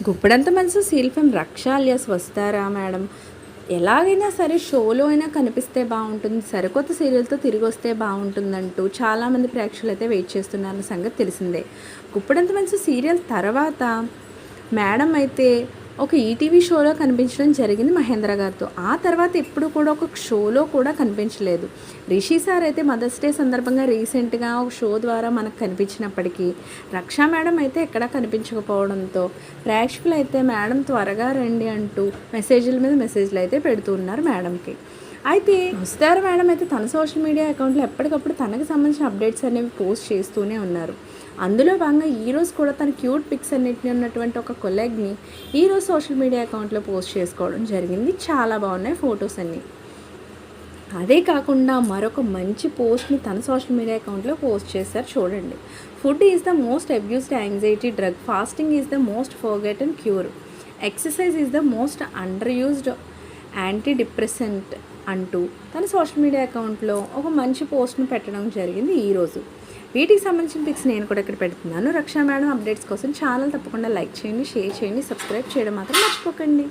గుప్పెడంత మనసు serial fame రక్ష alias వస్తారా మేడం? ఎలాగైనా సరే షోలో అయినా కనిపిస్తే బాగుంటుంది, సరికొత్త సీరియల్తో తిరిగి వస్తే బాగుంటుందంటూ చాలామంది ప్రేక్షకులు అయితే వెయిట్ చేస్తున్నారన్న సంగతి తెలిసిందే. గుప్పెడంత మనసు సీరియల్ తర్వాత మేడం అయితే ఒక ఈటీవీ షోలో కనిపించడం జరిగింది మహేంద్ర గారితో. ఆ తర్వాత ఎప్పుడు కూడా ఒక షోలో కూడా కనిపించలేదు. రిషి సార్ అయితే మదర్స్ డే సందర్భంగా రీసెంట్గా ఒక షో ద్వారా మనకు కనిపించినప్పటికీ రక్షా మేడం అయితే ఎక్కడా కనిపించకపోవడంతో ప్రేక్షకులు అయితే మేడం త్వరగా రండి అంటూ మెసేజ్ల మీద మెసేజ్లు అయితే పెడుతూ ఉన్నారు మేడంకి. అయితే వస్తారు మేడం అయితే తన సోషల్ మీడియా అకౌంట్లో ఎప్పటికప్పుడు తనకు సంబంధించిన అప్డేట్స్ అనేవి పోస్ట్ చేస్తూనే ఉన్నారు. అందులో భాగంగా ఈరోజు కూడా తన క్యూట్ పిక్స్ అన్నిటిని ఉన్నటువంటి ఒక కొలీగ్ని ఈరోజు సోషల్ మీడియా అకౌంట్లో పోస్ట్ చేసుకోవడం జరిగింది. చాలా బాగున్నాయి ఫొటోస్ అన్నీ. అదే కాకుండా మరొక మంచి పోస్ట్ని తన సోషల్ మీడియా అకౌంట్లో పోస్ట్ చేశారు, చూడండి. Food is the most abused anxiety drug, fasting is the most forgotten cure, exercise is the most under used anti depressant అంటూ తన సోషల్ మీడియా అకౌంట్లో ఒక మంచి పోస్ట్ని పెట్టడం జరిగింది ఈరోజు. వీటికి సంబంధించిన పిక్స్ నేను కూడా ఇక్కడ పెడుతున్నాను. రక్షా మేడం అప్డేట్స్ కోసం ఛానల్ తప్పకుండా లైక్ చేయండి, షేర్ చేయండి, సబ్స్క్రైబ్ చేయడం మాత్రం మర్చిపోకండి.